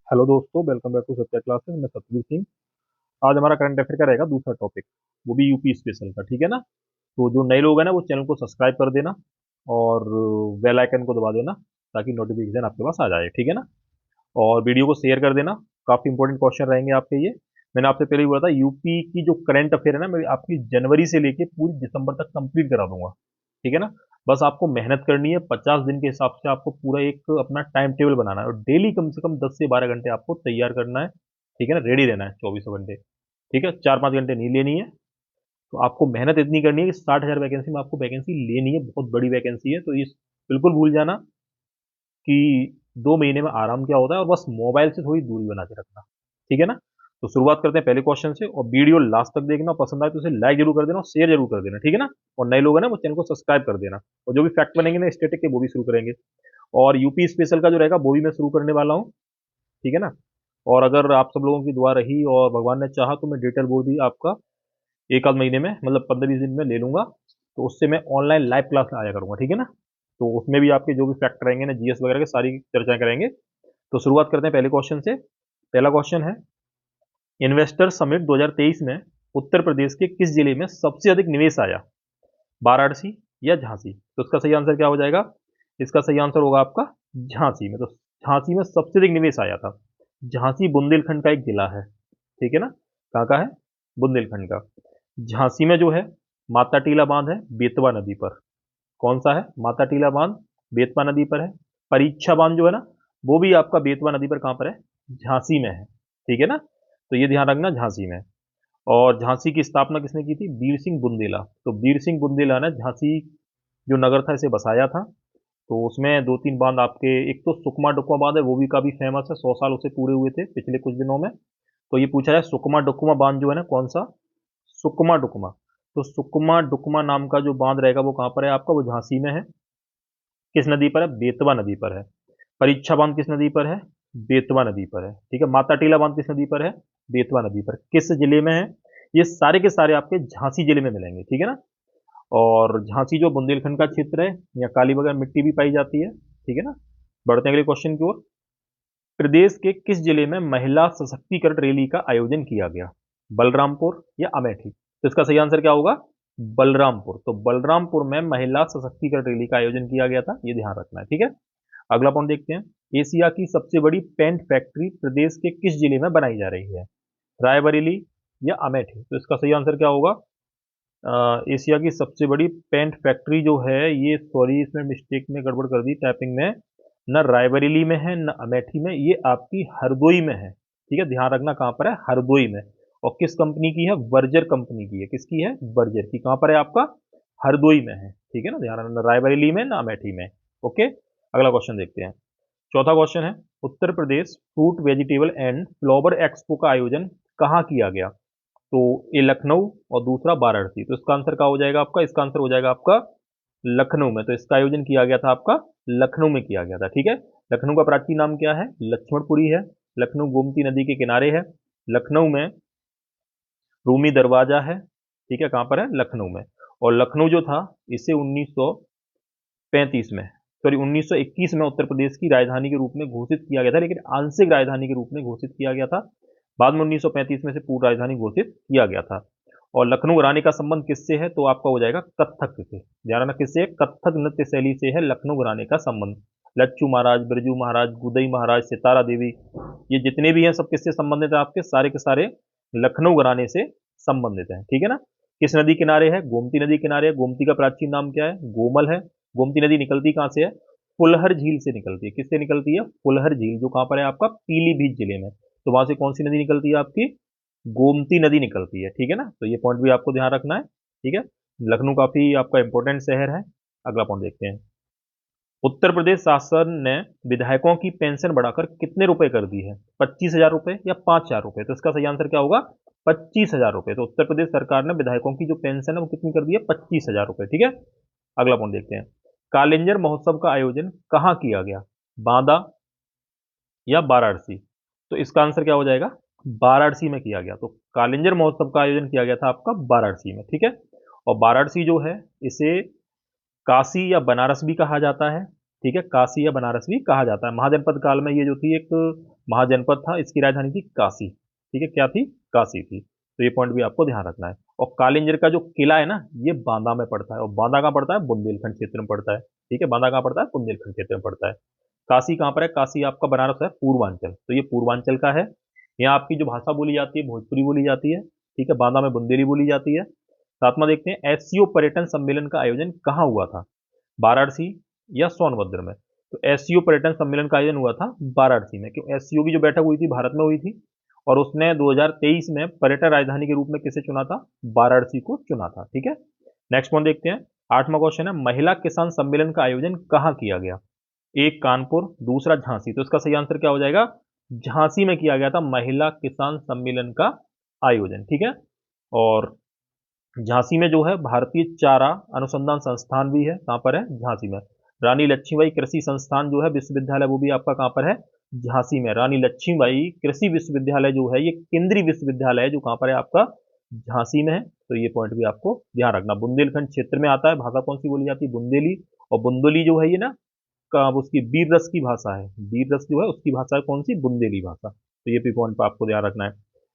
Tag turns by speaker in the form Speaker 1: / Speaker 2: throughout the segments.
Speaker 1: Hello दोस्तों, welcome back to Satya classes. मैं सतवीर सिंह। आज हमारा करंट अफेयर का रहेगा दूसरा टॉपिक, वो भी यूपी स्पेशल का। ठीक है ना? तो जो नए लोग हैं ना, वो चैनल को सब्सक्राइब कर देना और बेल आइकन को दबा देना ताकि नोटिफिकेशन आपके पास आ जाए। ठीक है ना? और वीडियो को शेयर कर देना। काफ़ी इंपॉर्टेंट क्वेश्चन रहेंगे आपके ये। मैंने आपसे पहले ही बोला था, यूपी की जो करंट अफेयर है ना, मैं आपकी जनवरी से लेके पूरी दिसंबर तक कंप्लीट करा दूंगा। ठीक है ना? बस आपको मेहनत करनी है। 50 दिन के हिसाब से आपको पूरा एक अपना टाइम टेबल बनाना है और डेली कम से कम 10 से 12 घंटे आपको तैयार करना है। ठीक है ना? रेडी रहना है 24 घंटे। ठीक है? 4-5 घंटे नहीं लेनी है। तो आपको मेहनत इतनी करनी है कि 60,000 वैकेंसी में आपको वैकेंसी लेनी है। बहुत बड़ी वैकेंसी है, तो इस बिल्कुल भूल जाना कि 2 महीने में आराम क्या होता है, और बस मोबाइल से थोड़ी दूरी बना के रखना। ठीक है ना? तो शुरुआत करते हैं पहले क्वेश्चन से, और वीडियो लास्ट तक देखना। पसंद आए तो उसे लाइक जरूर कर देना और शेयर जरूर कर देना। ठीक है ना? और नए लोग हैं ना, वो चैनल को सब्सक्राइब कर देना। और जो भी फैक्ट बनेंगे ना स्टेटिक के, वो भी शुरू करेंगे। और यूपी स्पेशल का जो रहेगा वो भी मैं शुरू करने वाला हूँ। ठीक है ना? और अगर आप सब लोगों की दुआ रही और भगवान ने चाहा तो मैं डिटेल बोर्ड भी आपका एक आध महीने में, मतलब 15-20 दिन में ले लूंगा। तो उससे मैं ऑनलाइन लाइव क्लास आया करूंगा। ठीक है ना? तो उसमें भी आपके जो भी फैक्ट रहेंगे ना, जीएस वगैरह के, सारी चर्चाएं करेंगे। तो शुरुआत करते हैं पहले क्वेश्चन से। पहला क्वेश्चन है, इन्वेस्टर समिट 2023 में उत्तर प्रदेश के किस जिले में सबसे अधिक निवेश आया? वाराणसी या झांसी? तो इसका सही आंसर क्या हो जाएगा? इसका सही आंसर होगा आपका झांसी में। तो झांसी में सबसे अधिक निवेश आया था। झांसी बुंदेलखंड का एक जिला है। ठीक है ना? कहाँ का है? बुंदेलखंड का। झांसी में जो है, माता टीला बांध है बेतवा नदी पर। कौन सा है? माता टीला बांध बेतवा नदी पर है। परीक्षा बांध जो है ना, वो भी आपका बेतवा नदी पर कहाँ पर है? झांसी में है। ठीक है ना? तो ये ध्यान रखना, झांसी में। और झांसी की स्थापना किसने की थी? वीर सिंह बुंदेला। तो वीर सिंह बुंदेला ने झांसी जो नगर था, इसे बसाया था। तो उसमें दो तीन बांध आपके, एक तो सुकमा डुकमा बांध है, वो भी काफी फेमस है। 100 साल उसे पूरे हुए थे पिछले कुछ दिनों में। तो ये पूछा जाए, सुकमा डुकमा बांध जो है ना, कौन सा? सुकमा डुकमा। तो सुकमा डुकमा नाम का जो बांध रहेगा वो कहाँ पर है आपका? वो झांसी में है। किस नदी पर है? बेतवा नदी पर है। परीक्षा बांध किस नदी पर है? बेतवा नदी पर है। ठीक है। माता टीला बांध किस नदी पर है? बेतवा नदी पर। किस जिले में है? ये सारे के सारे आपके झांसी जिले में मिलेंगे। ठीक है ना? और झांसी जो बुंदेलखंड का क्षेत्र है, यहाँ काली वगैरह मिट्टी भी पाई जाती है। ठीक है ना? बढ़ते हैं अगले क्वेश्चन की ओर। प्रदेश के किस जिले में महिला सशक्तिकरण रैली का आयोजन किया गया? बलरामपुर या अमेठी? तो इसका सही आंसर क्या होगा? बलरामपुर। तो बलरामपुर में महिला सशक्तिकरण रैली का आयोजन किया गया था, ये ध्यान रखना है। ठीक है। अगला पॉइंट देखते हैं। एशिया की सबसे बड़ी पेंट फैक्ट्री प्रदेश के किस जिले में बनाई जा रही है? रायबरेली या अमेठी? तो इसका सही आंसर क्या होगा? एशिया की सबसे बड़ी पेंट फैक्ट्री जो है, ये, सॉरी इसमें मिस्टेक में गड़बड़ कर दी टाइपिंग में, न रायबरेली में है न अमेठी में, ये आपकी हरदोई में है। ठीक है, ध्यान रखना कहाँ पर है? हरदोई में। और किस कंपनी की है? बर्जर कंपनी की है। किसकी है? बर्जर की। कहाँ पर है आपका? हरदोई में है। ठीक है ना? ध्यान रखना, रायबरेली में ना अमेठी में। ओके। अगला क्वेश्चन देखते हैं। चौथा क्वेश्चन है, Uttar Pradesh fruit vegetable and flower expo का आयोजन कहाँ किया गया? तो ये लखनऊ और दूसरा वाराणसी। तो इसका आंसर क्या हो जाएगा आपका? इसका आंसर हो जाएगा आपका लखनऊ में। तो इसका आयोजन किया गया था आपका लखनऊ में किया गया था। ठीक है। लखनऊ का प्राचीन नाम क्या है? लक्ष्मणपुरी है। लखनऊ गोमती नदी के किनारे है। लखनऊ में रूमी दरवाजा है। ठीक है, कहाँ पर है? लखनऊ में। और लखनऊ जो था, इसे 1935 में, सॉरी 1921 में उत्तर प्रदेश की राजधानी के रूप में घोषित किया गया था, लेकिन आंशिक राजधानी के रूप में घोषित किया गया था। बाद में 1935 में से पूर्ण राजधानी घोषित किया गया था। और लखनऊ रानी का संबंध किससे है? तो आपका हो जाएगा कत्थक से। ध्यान रखना, किससे है? कत्थक नृत्य शैली से है लखनऊ रानी का संबंध। लच्चू महाराज, बिरजू महाराज, गुदई महाराज, सितारा देवी, ये जितने भी हैं सब किससे संबंधित है? आपके सारे के सारे लखनऊ घराने से संबंधित हैं। ठीक है ना? किस नदी किनारे है? गोमती नदी किनारे है। गोमती का प्राचीन नाम क्या है? गोमल है। गोमती नदी निकलती कहाँ से है? फुलहर झील से निकलती है। किससे निकलती है? फुलहर झील, जो कहाँ पर है आपका? पीलीभीत जिले में। तो वहां से कौन सी नदी निकलती है आपकी? गोमती नदी निकलती है। ठीक है ना? तो ये पॉइंट भी आपको ध्यान रखना है। ठीक है। लखनऊ काफी आपका इंपॉर्टेंट शहर है। अगला पॉइंट देखते हैं। उत्तर प्रदेश शासन ने विधायकों की पेंशन बढ़ाकर कितने रुपए कर दी है? 25,000 रुपए या 5,000 रुपए? तो इसका सही आंसर क्या होगा? 25,000 रुपए। तो उत्तर प्रदेश सरकार ने विधायकों की जो पेंशन है वो कितनी कर दी है? 25,000 रुपए। ठीक है। अगला पॉइंट देखते हैं। कालिंजर महोत्सव का आयोजन कहाँ किया गया? बांदा या वाराणसी? तो इसका आंसर क्या हो जाएगा? वाराणसी में किया गया। तो कालिंजर महोत्सव का आयोजन किया गया था आपका वाराणसी में। ठीक है। और वाराणसी जो है, इसे काशी या बनारस भी कहा जाता है। ठीक है, काशी या बनारस भी कहा जाता है। महाजनपद काल में ये जो थी, एक महाजनपद था, इसकी राजधानी थी काशी। ठीक है, क्या थी? काशी थी। तो ये पॉइंट भी आपको ध्यान रखना है। और कालिंजर का जो किला है ना, ये बांदा में पड़ता है, और बांदा कहाँ पड़ता है? बुंदेलखंड क्षेत्र में पड़ता है। ठीक है, बांदा कहाँ पड़ता है? बुंदेलखंड क्षेत्र में पड़ता है। काशी कहाँ पर है? काशी आपका बनारस है, पूर्वांचल, तो ये पूर्वांचल का है। यहाँ आपकी जो भाषा बोली जाती है भोजपुरी बोली जाती है। ठीक है, बांदा में बुंदेली बोली जाती है। सातवां देखते हैं, एससीओ पर्यटन सम्मेलन का आयोजन कहाँ हुआ था? वाराणसी या सोनभद्र में? तो एससीओ पर्यटन सम्मेलन का आयोजन हुआ था वाराणसी में। क्यों? एससीओ की जो बैठक हुई थी भारत में हुई थी, और उसने 2023 में पर्यटन राजधानी के रूप में किसे चुना था? वाराणसी को चुना था। ठीक है, नेक्स्ट वन देखते हैं। आठवां क्वेश्चन है, महिला किसान सम्मेलन का आयोजन कहाँ किया गया? एक कानपुर, दूसरा झांसी। तो इसका सही आंसर क्या हो जाएगा? झांसी में किया गया था महिला किसान सम्मेलन का आयोजन। ठीक है, और झांसी में जो है भारतीय चारा अनुसंधान संस्थान भी है। कहां पर है? झांसी में। रानी लक्ष्मीबाई कृषि संस्थान जो है विश्वविद्यालय, वो भी आपका कहां पर है? झांसी में। रानी लक्ष्मीबाई कृषि विश्वविद्यालय जो है ये केंद्रीय विश्वविद्यालय है, जो कहां पर है? आपका झांसी में है। तो ये पॉइंट भी आपको ध्यान रखना। बुंदेलखंड क्षेत्र में आता है। भाषा कौन सी बोली जाती है? बुंदेली। और बुंदेली जो है ये ना का उसकी वीर रस की भाषा है। वीर रस जो है उसकी भाषा है कौन सी? बुंदेली भाषा। तो ये भी पॉइंट पर आपको ध्यान रखना है।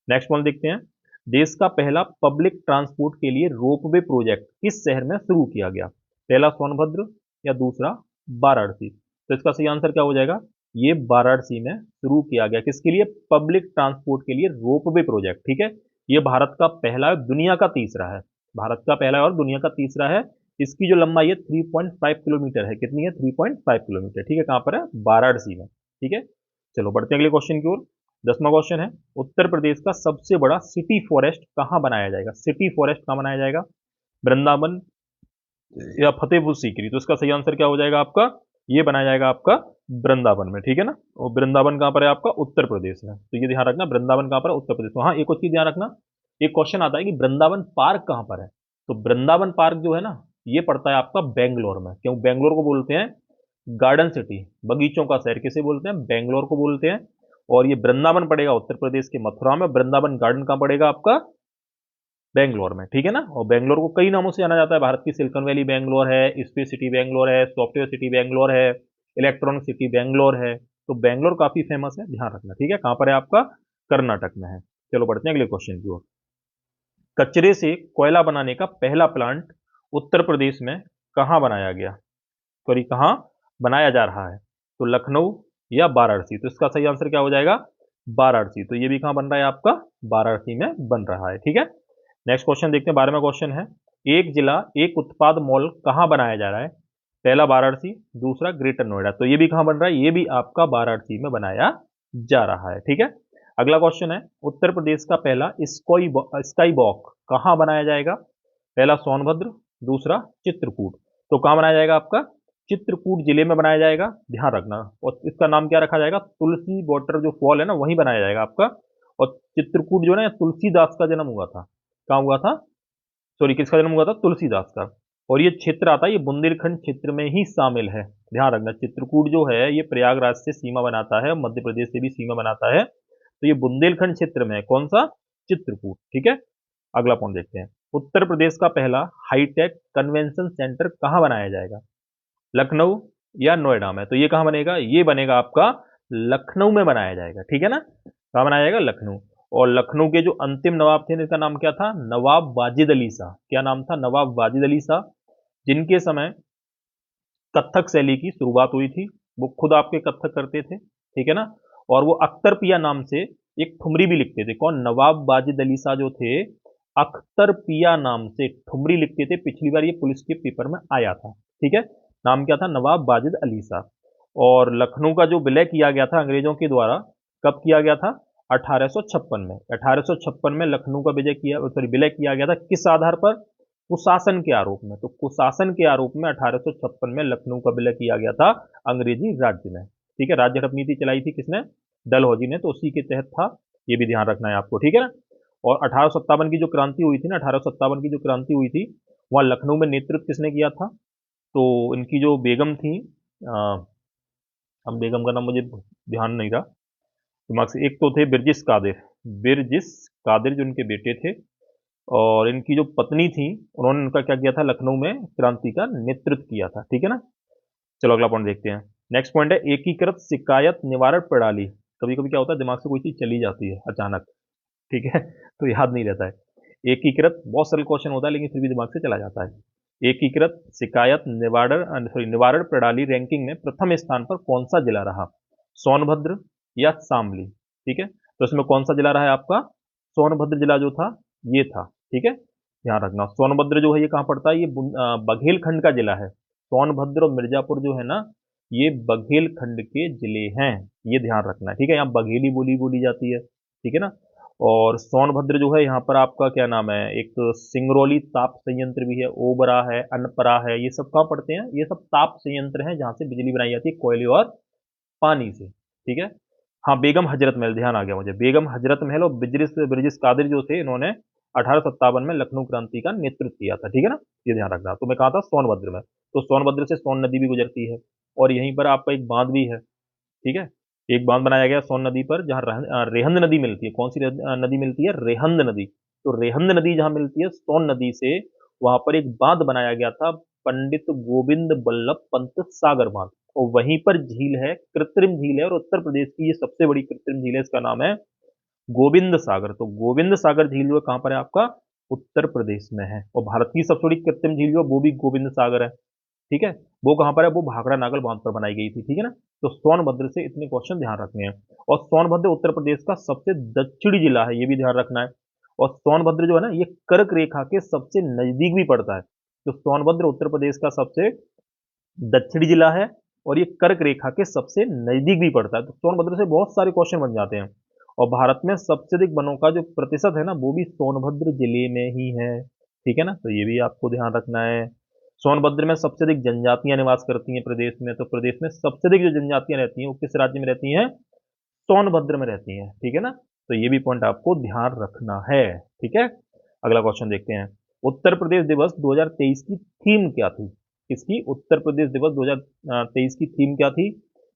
Speaker 1: नेक्स्ट पॉइंट देखते हैं। देश का पहला पब्लिक ट्रांसपोर्ट के लिए रोपवे प्रोजेक्ट किस शहर में शुरू किया गया? पहला सोनभद्र या दूसरा वाराणसी? तो इसका सही आंसर क्या हो जाएगा? ये वाराणसी में शुरू किया गया। किसके लिए? पब्लिक ट्रांसपोर्ट के लिए रोपवे प्रोजेक्ट। ठीक है, ये भारत का पहला है, दुनिया का तीसरा है। भारत का पहला है और दुनिया का तीसरा है। इसकी जो लंबाई है 3.5 किलोमीटर है। कितनी है? 3.5 किलोमीटर। ठीक है, कहां पर है? वाराणसी में। ठीक है, चलो बढ़ते हैं अगले क्वेश्चन की ओर। 10वां क्वेश्चन है, उत्तर प्रदेश का सबसे बड़ा सिटी फॉरेस्ट कहां बनाया जाएगा? सिटी फॉरेस्ट कहां बनाया जाएगा? वृंदावन या फतेहपुर सीकरी? तो इसका सही आंसर क्या हो जाएगा आपका? ये बनाया जाएगा आपका वृंदावन में। ठीक है ना, और वृंदावन कहां पर है? आपका उत्तर प्रदेश में। तो ये ध्यान रखना, वृंदावन कहां पर है? उत्तर प्रदेश में। हाँ, एक और चीज ध्यान रखना, एक क्वेश्चन आता है कि वृंदावन पार्क कहां पर है? तो वृंदावन पार्क जो है ना, ये पड़ता है आपका बेंगलोर में। क्यों? बेंगलोर को बोलते हैं गार्डन सिटी, बगीचों का शहर। किसे बोलते हैं? बेंगलोर को बोलते हैं। और ये वृंदावन पड़ेगा उत्तर प्रदेश के मथुरा में। वृंदावन गार्डन कहां पड़ेगा? आपका बेंगलोर में। ठीक है ना, और बेंगलोर को कई नामों से जाना जाता है। भारत की सिलिकॉन वैली बेंगलोर है, स्पेस सिटी बेंगलोर है, सॉफ्टवेयर सिटी बेंगलोर है, इलेक्ट्रॉनिक सिटी बेंगलोर है। तो बेंगलोर काफी फेमस है, ध्यान रखना। ठीक है, कहां पर है? आपका कर्नाटक में है। चलो बढ़ते हैं अगले क्वेश्चन की ओर। कचरे से कोयला बनाने का पहला प्लांट उत्तर प्रदेश में कहां बनाया गया? सॉरी, कहां बनाया जा रहा है? तो लखनऊ या वाराणसी? तो इसका सही आंसर क्या हो जाएगा? वाराणसी। तो ये भी कहां बन रहा है? आपका वाराणसी में बन रहा है। ठीक है, नेक्स्ट क्वेश्चन देखते हैं। 12वां क्वेश्चन है, एक जिला एक उत्पाद मॉल कहां बनाया जा रहा है? पहला वाराणसी, दूसरा ग्रेटर नोएडा। तो ये भी कहां बन रहा है? ये भी आपका वाराणसी में बनाया जा रहा है। ठीक है, अगला क्वेश्चन है, उत्तर प्रदेश का पहला स्काई वॉक कहां बनाया जाएगा? पहला सोनभद्र, दूसरा चित्रकूट। तो कहां बनाया जाएगा? आपका चित्रकूट जिले में बनाया जाएगा, ध्यान रखना। और इसका नाम क्या रखा जाएगा? तुलसी वाटर जो फॉल है ना, वहीं बनाया जाएगा आपका। और चित्रकूट जो है ना, तुलसीदास का जन्म हुआ था। कहाँ हुआ था? सॉरी, किसका जन्म हुआ था? तुलसीदास का। और ये क्षेत्र आता है, ये बुंदेलखंड क्षेत्र में ही शामिल है। ध्यान रखना, चित्रकूट जो है ये प्रयागराज से सीमा बनाता है, मध्य प्रदेश से भी सीमा बनाता है। तो ये बुंदेलखंड क्षेत्र में है। कौन सा? चित्रकूट। ठीक है, अगला पॉइंट देखते हैं। उत्तर प्रदेश का पहला हाईटेक कन्वेंशन सेंटर कहां बनाया जाएगा? लखनऊ या नोएडा में? तो ये कहां बनेगा? ये बनेगा आपका लखनऊ में बनाया जाएगा। ठीक है ना, कहां बनाया जाएगा? लखनऊ। और लखनऊ के जो अंतिम नवाब थे, इनका नाम क्या था? नवाब वाजिद अली शाह। क्या नाम था? नवाब वाजिद अली शाह, जिनके समय कत्थक शैली की शुरुआत हुई थी। वो खुद आपके कत्थक करते थे। ठीक है ना, और वो अख्तर पिया नाम से एक ठुमरी भी लिखते थे। कौन? नवाब वाजिद अली शाह जो थे, अख्तर पिया नाम से ठुमरी लिखते थे। पिछली बार ये पुलिस के पेपर में आया था। ठीक है, नाम क्या था? नवाब वाजिद अली शाह। और लखनऊ का जो विलय किया गया था अंग्रेजों के द्वारा, कब किया गया था? 1856 में। 1856 में लखनऊ का विलय किया गया था। किस आधार पर? कुशासन के आरोप में। तो कुशासन के आरोप में 1856 में लखनऊ का विलय किया गया था अंग्रेजी राज्य में। ठीक है, राज्य हड़प नीति चलाई थी किसने? डलहौजी ने। तो उसी के तहत था, ये भी ध्यान रखना है आपको। ठीक है ना, और 1857 की जो क्रांति हुई थी ना, 1857 की जो क्रांति हुई थी, वहां लखनऊ में नेतृत्व किसने किया था? तो इनकी जो बेगम थी, अब बेगम का नाम मुझे ध्यान नहीं रहा दिमाग से। एक तो थे बिरजिस कादिर, बिरजिस कादिर जो इनके बेटे थे। और इनकी जो पत्नी थी, उन्होंने उनका क्या किया था? लखनऊ में क्रांति का नेतृत्व किया था। ठीक है ना, चलो अगला पॉइंट देखते हैं। नेक्स्ट पॉइंट है, एकीकृत शिकायत निवारण प्रणाली कभी कभी क्या होता है, दिमाग से कोई चीज चली जाती है अचानक, ठीक है, तो याद नहीं रहता है। एकीकृत बहुत सरल क्वेश्चन होता है लेकिन फिर भी दिमाग से चला जाता है। एकीकृत शिकायत निवारण निवारण प्रणाली रैंकिंग में प्रथम स्थान पर कौन सा जिला रहा? सोनभद्र या शामली? ठीक है, तो इसमें कौन सा जिला रहा है आपका? सोनभद्र जिला जो था ये था, ठीक है, ध्यान रखना। सोनभद्र जो है ये कहाँ पड़ता है? ये बघेलखंड का जिला है। सोनभद्र और मिर्जापुर जो है ना, ये बघेलखंड के जिले हैं, ये ध्यान रखना है, ठीक है। यहाँ बघेली बोली बोली जाती है, ठीक है ना। और सोनभद्र जो है यहाँ पर आपका क्या नाम है, एक सिंगरौली ताप संयंत्र भी है, ओबरा है, अनपरा है, ये सब कहाँ पड़ते हैं? ये सब ताप संयंत्र हैं जहाँ से बिजली बनाई जाती है कोयले और पानी से, ठीक है। हाँ, बेगम हजरत महल, ध्यान आ गया मुझे, बेगम हजरत महल और ब्रिजेश ब्रिजेश कादिर जो थे, इन्होंने 1857 में लखनऊ क्रांति का नेतृत्व किया था, ठीक है ना, ये ध्यान रखना। तो मैं कहा था सोनभद्र में, तो सोनभद्र से सोन नदी भी गुजरती है और यहीं पर आपका एक बांध भी है, ठीक है। एक बांध बनाया गया सोन नदी पर जहाँ रेहंद नदी मिलती है। कौन सी नदी मिलती है? रेहंद नदी। तो रेहंद नदी जहाँ मिलती है सोन नदी से, वहां पर एक बांध बनाया गया था, पंडित गोविंद बल्लभ पंत सागर बांध, और वहीं पर झील है, कृत्रिम झील है, और उत्तर प्रदेश की ये सबसे बड़ी कृत्रिम झील है, इसका नाम है गोविंद सागर। तो गोविंद सागर झील जो है कहाँ पर है आपका? उत्तर प्रदेश में है। और भारत की सबसे बड़ी कृत्रिम झील जो है वो भी गोविंद सागर है, ठीक है। वो कहाँ पर है? वो भाखड़ा नागल बांध पर बनाई गई थी, ठीक है ना। तो सोनभद्र से इतने क्वेश्चन ध्यान रखने हैं। और सोनभद्र उत्तर प्रदेश का सबसे दक्षिणी जिला है, ये भी ध्यान रखना है। और सोनभद्र जो है ना, ये कर्क रेखा के सबसे नजदीक भी पड़ता है। तो सोनभद्र उत्तर प्रदेश का सबसे दक्षिणी जिला है और ये कर्क रेखा के सबसे नजदीक भी पड़ता है। तो सोनभद्र से बहुत सारे क्वेश्चन बन जाते हैं। और भारत में सबसे अधिक वनों का जो प्रतिशत है ना, वो भी सोनभद्र जिले में ही है, ठीक है ना। तो ये भी आपको ध्यान रखना है। सोनभद्र में सबसे अधिक जनजातियां निवास करती हैं प्रदेश में। तो प्रदेश में सबसे अधिक जो जनजातियां रहती हैं वो किस राज्य में रहती हैं? सोनभद्र में रहती हैं, ठीक है ना। तो ये भी पॉइंट आपको ध्यान रखना है, ठीक है। अगला क्वेश्चन देखते हैं। उत्तर प्रदेश दिवस 2023 की थीम क्या थी? किसकी? उत्तर प्रदेश दिवस 2023 की थीम क्या थी?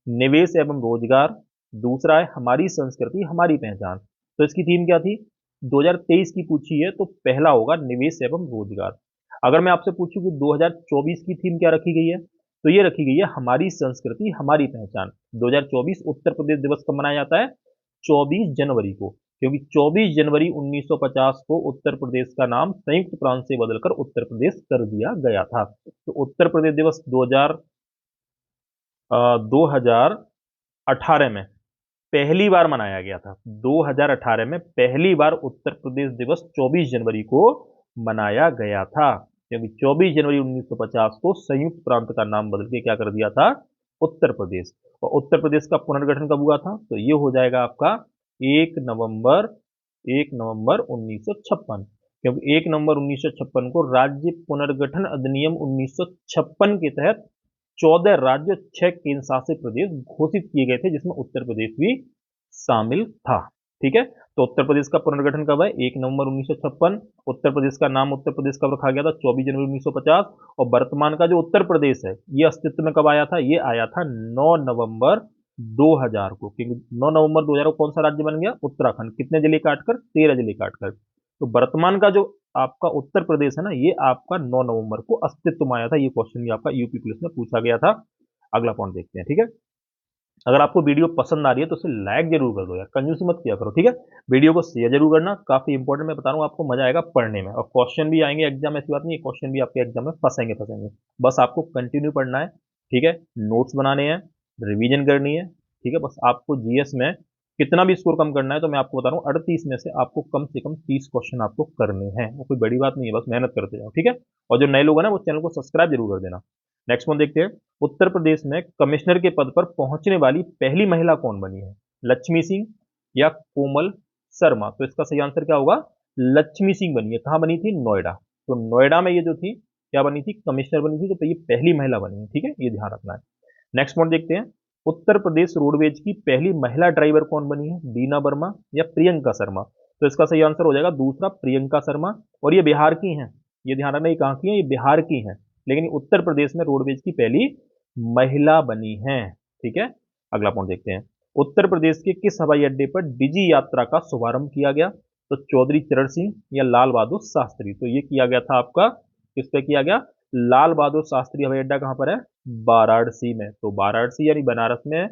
Speaker 1: निवेश एवं रोजगार। दूसरा है हमारी संस्कृति हमारी पहचान। तो इसकी थीम क्या थी? 2023 की पूछी है तो पहला होगा निवेश एवं रोजगार। अगर मैं आपसे पूछूं कि 2024 की थीम क्या रखी गई है, तो ये रखी गई है हमारी संस्कृति हमारी पहचान। 2024 उत्तर प्रदेश दिवस कब मनाया जाता है? 24 जनवरी को, क्योंकि 24 जनवरी 1950 को उत्तर प्रदेश का नाम संयुक्त प्रांत से बदलकर उत्तर प्रदेश कर दिया गया था। तो उत्तर प्रदेश दिवस 2018 में पहली बार मनाया गया था। 2018 में पहली बार उत्तर प्रदेश दिवस 24 जनवरी को मनाया गया था, क्योंकि 24 जनवरी 1950 को संयुक्त प्रांत का नाम बदल के क्या कर दिया था? उत्तर प्रदेश। और उत्तर प्रदेश का पुनर्गठन कब हुआ था? तो ये हो जाएगा आपका 1 नवंबर 1 नवंबर 1956, क्योंकि 1 नवंबर 1956 को राज्य पुनर्गठन अधिनियम 1956 के तहत 14 राज्य 6 केंद्र शासित प्रदेश घोषित किए गए थे, जिसमें उत्तर प्रदेश भी शामिल था, ठीक है। तो उत्तर प्रदेश का पुनर्गठन कब है? 1 नवंबर 1956। उत्तर प्रदेश का नाम उत्तर प्रदेश कब रखा गया था? 24 जनवरी 1950। और वर्तमान का जो उत्तर प्रदेश है ये अस्तित्व में कब आया था? ये आया था 9 नवंबर 2000 को, क्योंकि 9 नवंबर 2000 को कौन सा राज्य बन गया? उत्तराखंड। कितने जिले काटकर? 13 जिले काटकर। तो वर्तमान का जो आपका उत्तर प्रदेश है ना, ये आपका 9 नवंबर को अस्तित्व में आया था। ये क्वेश्चन भी आपका यूपी पुलिस में पूछा गया था। अगला पॉइंट देखते हैं, ठीक है। अगर आपको वीडियो पसंद आ रही है तो उसे लाइक जरूर कर दो यार, कंजूसी मत किया करो, ठीक है। वीडियो को शेयर जरूर करना, काफी इंपॉर्टेंट, मैं बता रहा हूँ आपको, मजा आएगा पढ़ने में। और क्वेश्चन भी आएंगे एग्जाम में, ऐसी बात नहीं है, क्वेश्चन भी आपके एग्जाम में फंसेंगे फंसेंगे। बस आपको कंटिन्यू पढ़ना है, ठीक है। नोट्स बनाने हैं, रिविजन करनी है, ठीक है। बस आपको जीएस में कितना भी स्कोर कम करना है, तो मैं आपको बता रहा हूँ 38 में से कम 30 क्वेश्चन आपको करने हैं। वो कोई बड़ी बात नहीं है, बस मेहनत करते जाओ, ठीक है। और जो नए लोग हैं ना, वो चैनल को सब्सक्राइब जरूर कर देना। नेक्स्ट वन देखते हैं। उत्तर प्रदेश में कमिश्नर के पद पर पहुंचने वाली पहली महिला कौन बनी है? लक्ष्मी सिंह या कोमल शर्मा? तो इसका सही आंसर क्या होगा? लक्ष्मी सिंह बनी है। कहां बनी थी? नोएडा। तो नोएडा में ये जो थी क्या बनी थी? कमिश्नर बनी थी। तो ये पहली महिला बनी है, ठीक है, ये ध्यान रखना है। नेक्स्ट पॉइंट देखते हैं। उत्तर प्रदेश रोडवेज की पहली महिला ड्राइवर कौन बनी है? दीना वर्मा या प्रियंका शर्मा? तो इसका सही आंसर हो जाएगा दूसरा, प्रियंका शर्मा। और ये बिहार की हैं, ये ध्यान रखना, ये कहां की है? ये बिहार की हैं, लेकिन उत्तर प्रदेश में रोडवेज की पहली महिला बनी है, ठीक है। अगला पॉइंट देखते हैं। उत्तर प्रदेश के किस हवाई अड्डे पर डिजी यात्रा का शुभारंभ किया गया? तो चौधरी चरण सिंह या लाल बहादुर शास्त्री? तो ये किया गया था आपका, किस पे किया गया? लाल बहादुर शास्त्री हवाई अड्डा कहां पर है? वाराणसी में। तो वाराणसी यानी बनारस में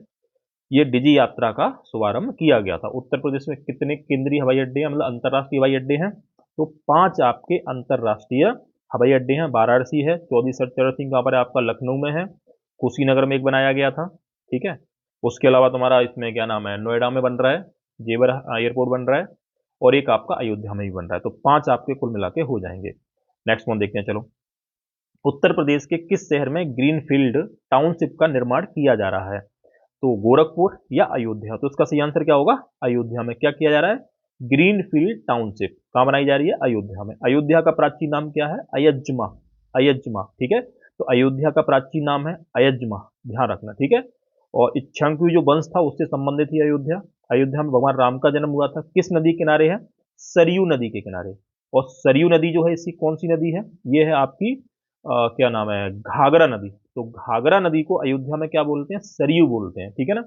Speaker 1: ये डिजी यात्रा का शुभारंभ किया गया था। उत्तर प्रदेश में कितने केंद्रीय हवाई अड्डे हैं, मतलब अंतर्राष्ट्रीय हवाई अड्डे हैं? तो 5 आपके अंतर्राष्ट्रीय हवाई अड्डे हैं। वाराणसी है, चौधरी चरण सिंह कहाँ पर है आपका, लखनऊ में है। कुशीनगर में एक बनाया गया था, ठीक है। उसके अलावा तुम्हारा इसमें क्या नाम है, नोएडा में बन रहा है, जेवर एयरपोर्ट बन रहा है, और एक आपका अयोध्या में भी बन रहा है। तो 5 आपके कुल मिला के हो जाएंगे। नेक्स्ट वन देखते हैं, चलो। उत्तर प्रदेश के किस शहर में ग्रीनफील्ड टाउनशिप का निर्माण किया जा रहा है? तो गोरखपुर या अयोध्या? तो इसका सही आंसर क्या होगा, अयोध्या में। क्या किया जा रहा है, ग्रीनफील्ड टाउनशिप कहाँ बनाई जा रही है, अयोध्या में। अयोध्या का प्राचीन नाम क्या है, अयज्मा। अयज्मा, ठीक है। तो अयोध्या का प्राचीन नाम है अयज्मा, ध्यान रखना, ठीक है। और इच्छांकु जो वंश था उससे संबंधित ही अयोध्या। अयोध्या में भगवान राम का जन्म हुआ था। किस नदी के किनारे है, सरयू नदी के किनारे। और सरयू नदी जो है इसकी कौन सी नदी है, ये है आपकी क्या नाम है, घाघरा नदी। तो घाघरा नदी को अयोध्या में क्या बोलते हैं, सरयू बोलते हैं, ठीक है ना।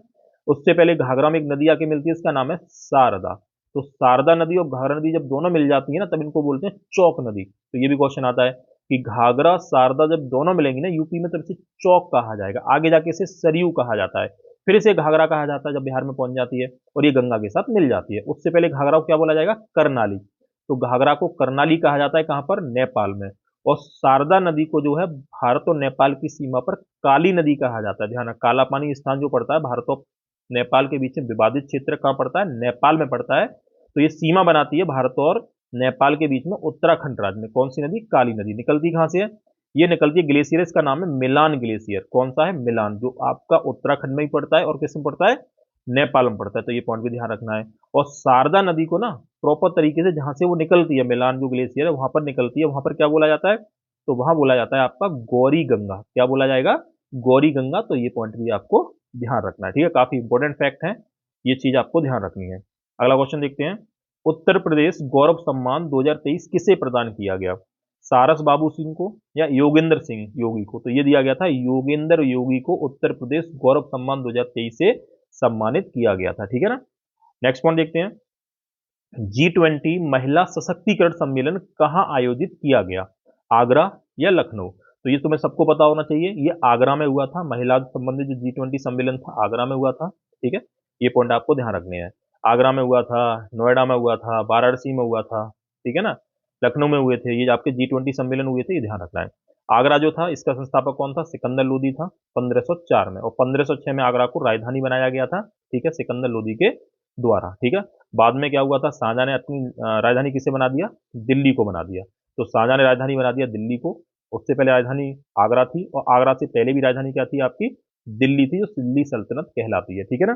Speaker 1: उससे पहले घाघरा में एक नदी आके मिलती है, इसका नाम है शारदा। तो शारदा नदी और घाघरा नदी जब दोनों मिल जाती है ना, तब इनको बोलते हैं चौक नदी। तो ये भी क्वेश्चन आता है कि घाघरा शारदा जब दोनों मिलेंगी ना यूपी में, तब इसे चौक कहा जाएगा। आगे जाके इसे सरयू कहा जाता है, फिर इसे घाघरा कहा जाता है जब बिहार में पहुंच जाती है और ये गंगा के साथ मिल जाती है। उससे पहले घाघरा को क्या बोला जाएगा, करनाली। तो घाघरा को करनाली कहा जाता है, कहां पर, नेपाल में। और शारदा नदी को जो है भारत और नेपाल की सीमा पर काली नदी कहा जाता है। ध्यान, काला पानी स्थान जो पड़ता है भारत और नेपाल के बीच में, विवादित क्षेत्र कहाँ पड़ता है, नेपाल में पड़ता है। तो ये सीमा बनाती है भारत और नेपाल के बीच में, उत्तराखंड राज्य में। कौन सी नदी, काली नदी। निकलती कहाँ से है, ये निकलती है ग्लेशियर, इसका नाम है मिलान ग्लेशियर। कौन सा है, मिलान, जो आपका उत्तराखंड में ही पड़ता है और किस में पड़ता है, नेपाल में पड़ता है। तो ये पॉइंट भी ध्यान रखना है। और शारदा नदी को ना प्रॉपर तरीके से जहां से वो निकलती है, मिलान जो ग्लेशियर है वहां पर निकलती है, वहां पर क्या बोला जाता है, तो वहां बोला जाता है आपका गौरी गंगा। क्या बोला जाएगा, गौरी गंगा। तो ये पॉइंट भी आपको ध्यान रखना है, ठीक है। काफी इंपॉर्टेंट फैक्ट है, ये चीज आपको ध्यान रखनी है। अगला क्वेश्चन देखते हैं। उत्तर प्रदेश गौरव सम्मान 2023 किसे प्रदान किया गया, सारस बाबू सिंह को या योगेंद्र सिंह योगी को? तो ये दिया गया था, योगेंद्र योगी को उत्तर प्रदेश गौरव सम्मान 2023 से सम्मानित किया गया था, ठीक है ना। नेक्स्ट पॉइंट देखते हैं। G20 महिला सशक्तिकरण सम्मेलन कहां आयोजित किया गया, आगरा या लखनऊ? तो ये तुम्हें सबको पता होना चाहिए, ये आगरा में हुआ था। महिला संबंधित जो G20 सम्मेलन था आगरा में हुआ था, ठीक है। ये पॉइंट आपको ध्यान रखने हैं। आगरा में हुआ था, नोएडा में हुआ था, वाराणसी में हुआ था, ठीक है ना, लखनऊ में हुए थे। ये आपके G20 सम्मेलन हुए थे, ये ध्यान रखना है। आगरा जो था इसका संस्थापक कौन था, सिकंदर लोदी था 1504 में। और 1506 में आगरा को राजधानी बनाया गया था, ठीक है, सिकंदर लोदी के द्वारा, ठीक है। बाद में क्या हुआ था, शाहजहां ने अपनी राजधानी किसे बना दिया, दिल्ली को बना दिया। तो शाहजहां ने राजधानी बना दिया दिल्ली को। उससे पहले राजधानी आगरा थी, और आगरा से पहले भी राजधानी क्या थी आपकी, दिल्ली थी, जो दिल्ली सल्तनत कहलाती है, ठीक है ना।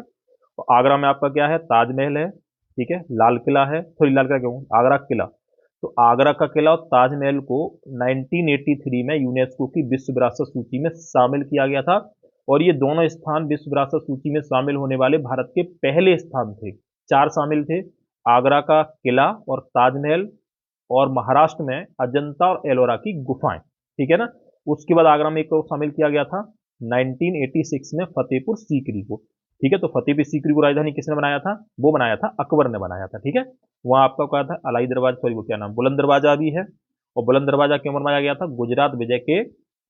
Speaker 1: तो आगरा में आपका क्या है, ताजमहल है, ठीक है, लाल किला है, सॉरी लाल किला क्यों, आगरा किला। तो आगरा का किला और ताजमहल को 1983 में यूनेस्को की विश्व विरासत सूची में शामिल किया गया था। और ये दोनों स्थान विश्व विरासत सूची में शामिल होने वाले भारत के पहले स्थान थे। 4 शामिल थे, आगरा का किला और ताजमहल, और महाराष्ट्र में अजंता और एलोरा की गुफाएं, ठीक है ना। उसके बाद आगरा में एक और शामिल किया गया था 1986 में फतेहपुर सीकरी को, ठीक है। तो फतेहपुर सीकरी को राजधानी किसने बनाया था, वो बनाया था अकबर ने बनाया था, ठीक है। वहां आपका क्या था, अलाई दरवाजा, सॉरी वो क्या नाम, बुलंद दरवाजा भी है। और बुलंद दरवाजा क्यों बनवाया गया था, गुजरात विजय के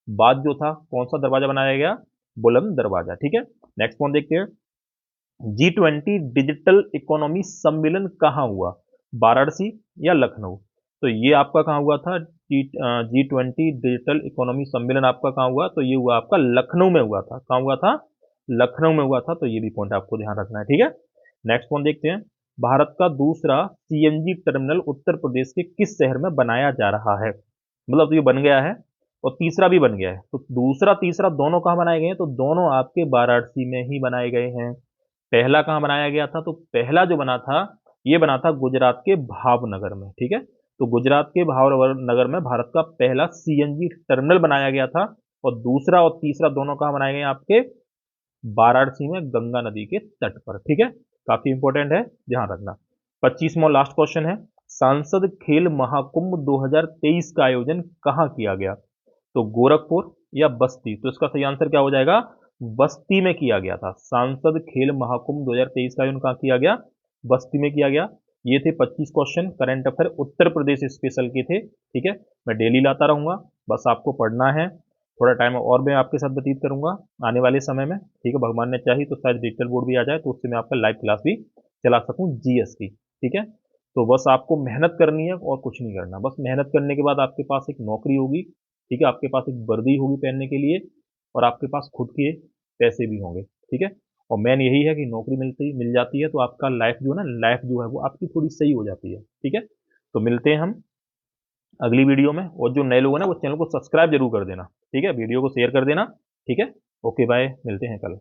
Speaker 1: बाद जो था कौन सा दरवाजा बनाया गया, बुलंद दरवाजा, ठीक है। नेक्स्ट पॉइंट देखते हैं। G20 डिजिटल इकोनॉमी सम्मेलन कहाँ हुआ, वाराणसी या लखनऊ? तो ये आपका कहाँ हुआ था, G20 डिजिटल इकोनॉमी सम्मेलन आपका कहाँ हुआ, तो ये हुआ आपका लखनऊ में हुआ था। कहाँ हुआ था, लखनऊ में हुआ था। तो ये भी पॉइंट आपको ध्यान रखना है, ठीक है। नेक्स्ट पॉइंट देखते हैं। भारत का दूसरा CNG टर्मिनल उत्तर प्रदेश के किस शहर में बनाया जा रहा है, मतलब तो ये बन गया है और तीसरा भी बन गया है। तो दूसरा तीसरा दोनों कहाँ बनाए गए हैं, तो दोनों आपके वाराणसी में ही बनाए गए हैं। पहला कहाँ बनाया गया था, तो पहला जो बना था ये बना था गुजरात के भावनगर में, ठीक है। तो गुजरात के भावनगर में भारत का पहला CNG टर्मिनल बनाया गया था। और दूसरा और तीसरा दोनों कहाँ बनाए गए आपके, वाराणसी में गंगा नदी के तट पर, ठीक है। काफी इंपॉर्टेंट है, ध्यान रखना। 25वां लास्ट क्वेश्चन है। सांसद खेल महाकुंभ 2023 का आयोजन कहाँ किया गया, तो गोरखपुर या बस्ती? तो इसका सही आंसर क्या हो जाएगा, बस्ती में किया गया था। सांसद खेल महाकुंभ 2023 का आयोजन कहाँ किया गया, बस्ती में किया गया। ये थे 25 question current affair Uttar Pradesh special के थे, ठीक है। मैं डेली लाता रहूंगा, बस आपको पढ़ना है, थोड़ा टाइम और मैं आपके साथ व्यतीत करूंगा आने वाले समय में, ठीक है। भगवान ने चाही तो शायद डिजिटल बोर्ड भी आ जाए, तो उससे मैं आपका लाइव क्लास भी चला सकूं जीएस की, ठीक है। तो बस आपको मेहनत करनी है और कुछ नहीं करना। बस मेहनत करने के बाद आपके पास एक नौकरी होगी, ठीक है, आपके पास एक वर्दी होगी पहनने के लिए, और आपके पास खुद के पैसे भी होंगे, ठीक है। और मेन यही है कि नौकरी मिल जाती है तो आपका लाइफ जो है ना, लाइफ जो है वो आपकी थोड़ी सही हो जाती है, ठीक है। तो मिलते हैं हम अगली वीडियो में, और जो नए लोग हैं ना वो चैनल को सब्सक्राइब जरूर कर देना, ठीक है, वीडियो को शेयर कर देना, ठीक है। ओके बाय, मिलते हैं कल।